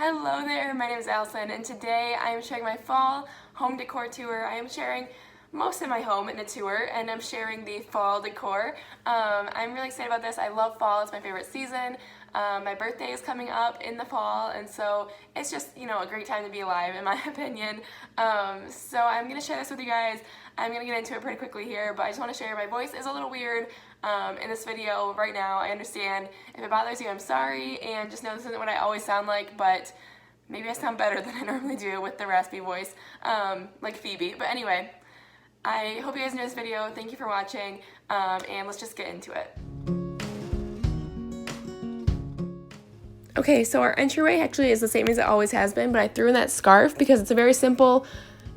Hello there, my name is Alison, and today I am sharing my fall home decor tour. I am sharing most of my home in a tour, and I'm sharing the fall decor. I'm really excited about this. I love fall, it's my favorite season. My birthday is coming up in the fall, and so it's just, a great time to be alive, in my opinion. So I'm going to share this with you guys. I'm going to get into it pretty quickly here, but I just want to share my voice is a little weird in this video right now. I understand. If it bothers you, I'm sorry, and just know this isn't what I always sound like, but maybe I sound better than I normally do with the raspy voice, like Phoebe. But anyway, I hope you guys enjoyed this video. Thank you for watching, and let's just get into it. Okay, so our entryway actually is the same as it always has been, but I threw in that scarf because it's a very simple,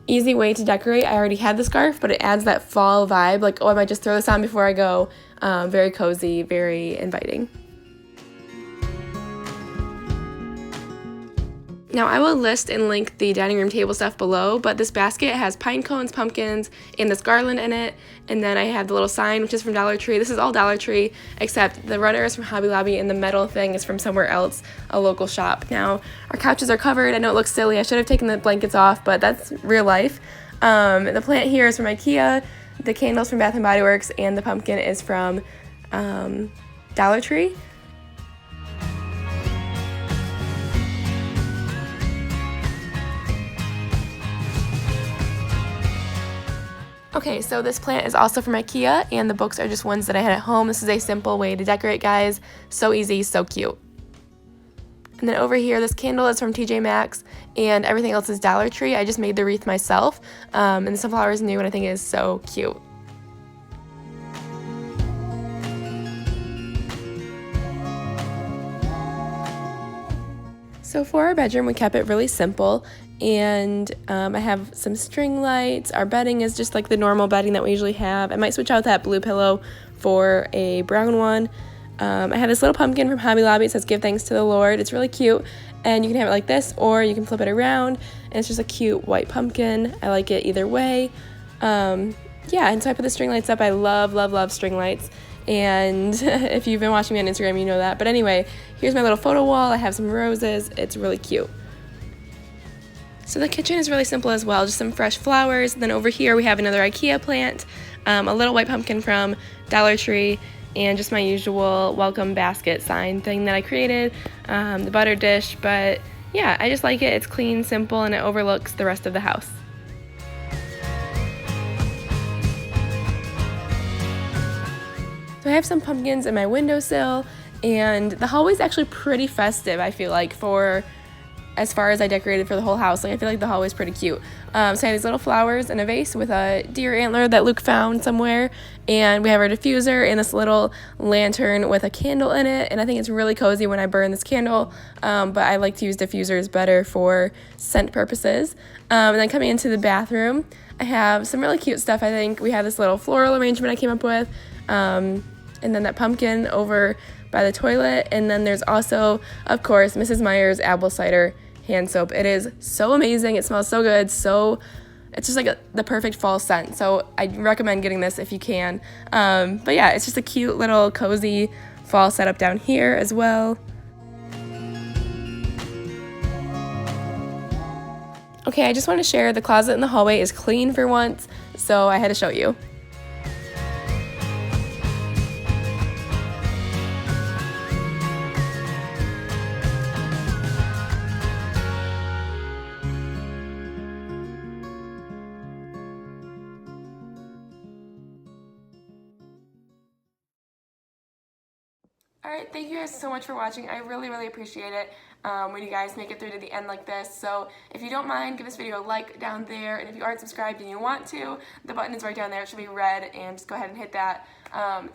easy way to decorate. I already had the scarf, but it adds that fall vibe, like, oh, I might just throw this on before I go. Very cozy, very inviting. Now I will list and link the dining room table stuff below, but this basket has pine cones, pumpkins, and this garland in it, and then I have the little sign, which is from Dollar Tree. This is all Dollar Tree, except the runner is from Hobby Lobby, and the metal thing is from somewhere else, a local shop. Now, our couches are covered. I know it looks silly. I should have taken the blankets off, but that's real life. The plant here is from IKEA, the candles from Bath & Body Works, and the pumpkin is from Dollar Tree. Okay, so this plant is also from IKEA, and the books are just ones that I had at home. This is a simple way to decorate, guys. So easy, so cute. And then over here, this candle is from TJ Maxx, and everything else is Dollar Tree. I just made the wreath myself, and the sunflower is new, and I think it is so cute. So for our bedroom, we kept it really simple, and I have some string lights. Our bedding is just like the normal bedding that we usually have. I might switch out that blue pillow for a brown one. I have this little pumpkin from Hobby Lobby. It says, "Give thanks to the Lord." It's really cute, and you can have it like this, or you can flip it around, and it's just a cute white pumpkin. I like it either way. Yeah, and so I put the string lights up. I love, love, love string lights. And if you've been watching me on Instagram, you know that. But anyway, here's my little photo wall. I have some roses. It's really cute. So the kitchen is really simple as well, just some fresh flowers. And then over here we have another IKEA plant, a little white pumpkin from Dollar Tree, and just my usual welcome basket sign thing that I created, the butter dish. But yeah, I just like it. It's clean, simple, and it overlooks the rest of the house. So I have some pumpkins in my windowsill, and the hallway is actually pretty festive, I feel like, for as far as I decorated for the whole house. Like, I feel like the hallway is pretty cute. So I have these little flowers in a vase with a deer antler that Luke found somewhere, and we have our diffuser and this little lantern with a candle in it, and I think it's really cozy when I burn this candle, but I like to use diffusers better for scent purposes. And then coming into the bathroom, I have some really cute stuff, I think. We have this little floral arrangement I came up with, and then that pumpkin over by the toilet, and then there's also, of course, Mrs. Meyer's apple cider hand soap. It is so amazing. It smells so good. It's just like the perfect fall scent. So I recommend getting this if you can. But yeah, it's just a cute little cozy fall setup down here as well. Okay, I just want to share the closet in the hallway is clean for once, so I had to show you. Alright, thank you guys so much for watching. I really, really appreciate it when you guys make it through to the end like this. So if you don't mind, give this video a like down there. And if you aren't subscribed and you want to, the button is right down there. It should be red, and just go ahead and hit that.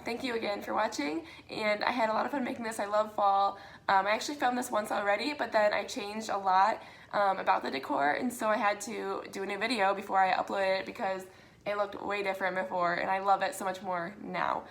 Thank you again for watching. And I had a lot of fun making this. I love fall. I actually filmed this once already, but then I changed a lot about the decor. And so I had to do a new video before I uploaded it because it looked way different before, and I love it so much more now.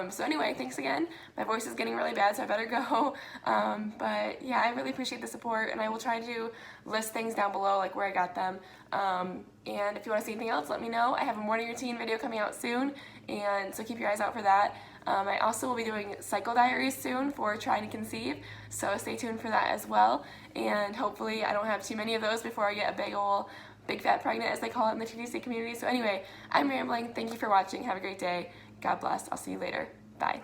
So anyway, thanks again. My voice is getting really bad, so I better go. But yeah, I really appreciate the support, and I will try to list things down below, like where I got them. And if you want to see anything else, let me know. I have a morning routine video coming out soon, and so keep your eyes out for that. I also will be doing cycle diaries soon for trying to conceive, so stay tuned for that as well. And hopefully I don't have too many of those before I get a big fat pregnant, as they call it in the TDC community. So anyway, I'm rambling. Thank you for watching. Have a great day. God bless. I'll see you later. Bye.